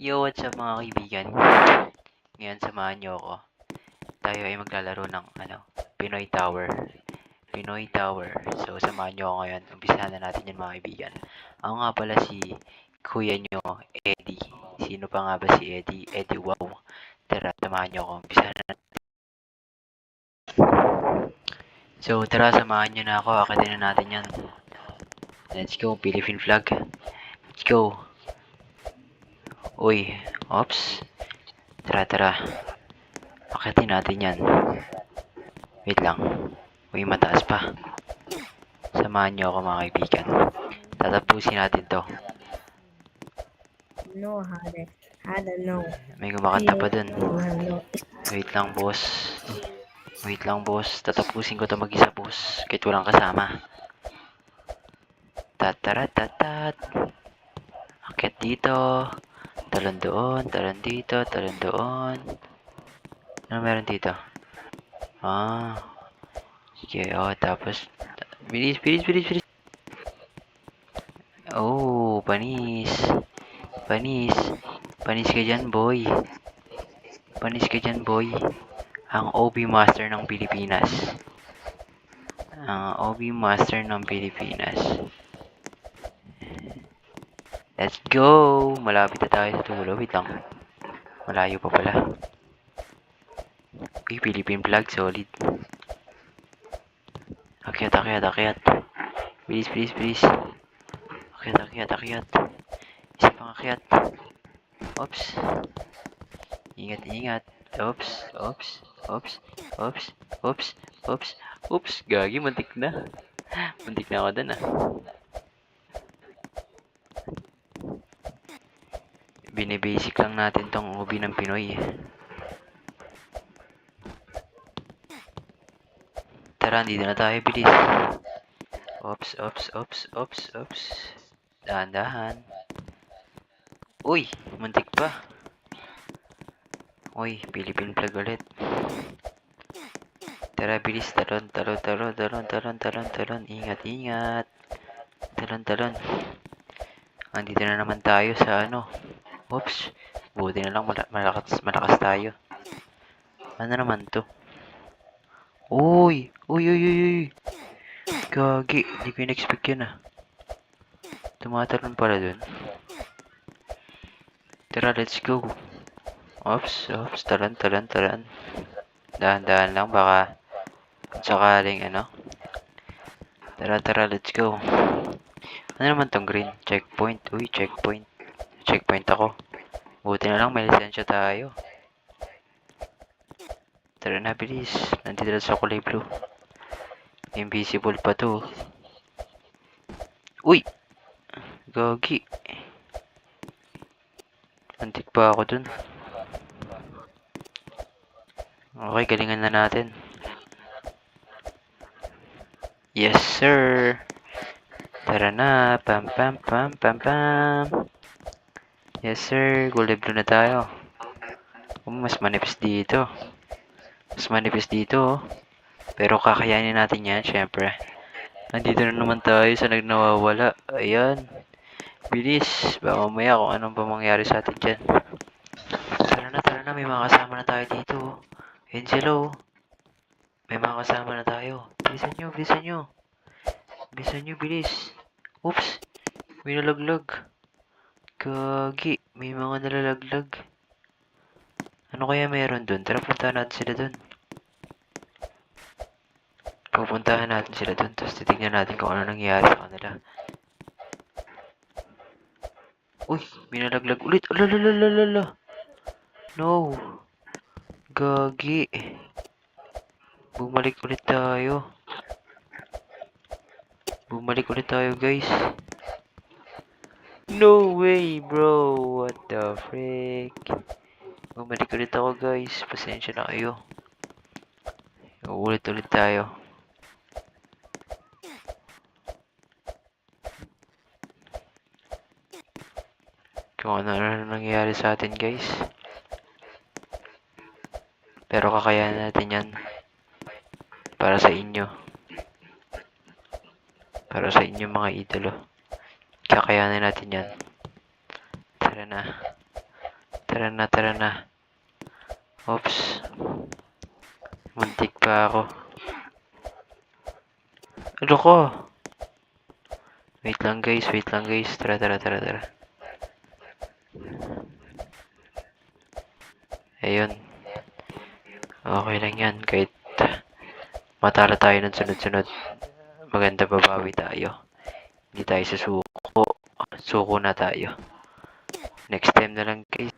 Yo, what's up mga kaibigan? Ngayon, samahan niyo ako. Tayo ay maglalaro ng, Pinoy Tower. Pinoy Tower. So, samahan niyo ako ngayon. Umpisahan na natin yan mga kaibigan. Ako nga pala si kuya niyo, Eddie. Sino pa nga ba si Eddie? Eddie Wow. Tara, samahan niyo ako. Umpisahan na natin. So, tara, samahan niyo na ako. Akitin na natin yan. Let's go, Philippine flag. Let's go. Uy, ops. Tara. Akitin natin yan. Wait lang. Uy, mataas pa. Samahan niyo ako mga kaibigan. Tatapusin natin to. No, Hada, no. May kumakanta pa dun. No. Wait lang, boss. Tatapusin ko to mag-isa, boss. Kahit walang kasama. Tataratat. Akit dito. Talon doon. Talon dito. Talon doon. Ano meron dito? Sige, tapos. Bilis. Oh, panis. Panis ka dyan, boy. Ang OB Master ng Pilipinas. Let's go! Malapit na tayo sa tulo. Wait lang. Malayo pa pala. Uy, Philippine flag. Solid. Akyat. Bilis. Akyat. Isa pang akyat. Oops. Ingat. Oops. Gagi, muntik na. Muntik na ako dun Binibasic lang natin tong OB ng Pinoy. Tara, dito na tayo, bilis. Oops. Dahan. Uy, muntik pa. Uy, Philippine flag ulit. Tara, bilis. Talon. Ingat. Talon. Andito na naman tayo sa Oops. Buti na lang malakas tayo. Ano naman to? Uy. Gagi, hindi ko in-expect yan Tumatalon pala dun. Tara, let's go. Oops. Talon. Dahan-dahan lang, baka sakaling Tara, let's go. Ano naman tong green? Checkpoint. Uy, checkpoint. Checkpoint ako. Buti na lang may lisensya tayo. Tara na, bilis. Nandito na sa kulay blue. Invisible pa to. Uy! Gagi. Antik pa ako dun. Okay, galingan na natin. Yes, sir! Tara na! Pam! Yes, sir! Kulay blue na tayo. Mas manipis dito. Pero kakayanin natin yan, syempre. Nandito na naman tayo sa nagnawawala. Ayan. Bilis. Baka mamaya kung anong pa mangyari sa atin dyan. Tara na. May mga kasama na tayo dito. Angelo. May mga kasama na tayo. Bilisan nyo, bilis. Oops. May nalaglag. Gagi. May mga nalalaglag. Ano kaya meron dun? Tara, puntahan natin sila dun. Pupuntahan natin sila dun. Tapos titignan natin kung ano nangyayari sa kanila. Uy, may nalaglag ulit. Alalala. No. Gagi. Bumalik ulit tayo, guys. No way, bro. What the frick? Bumalik ulit ako, guys. Pasensya na kayo. Ulit tayo. Kung ano nangyayari sa atin, guys. Pero kakayanan natin yan. Para sa inyo. Mga idolo. Kakayanan natin yan. Tara na. Tara na, tara na. Oops. Muntik pa ako. Ano ko? Wait lang guys, wait lang guys. Tara, tara, tara, tara. Ayun. Okay lang yan. Kahit matalo tayo ng sunod-sunod. Maganda babawi tayo. Hindi tayo susuko. Suko na tayo. Next time na lang guys.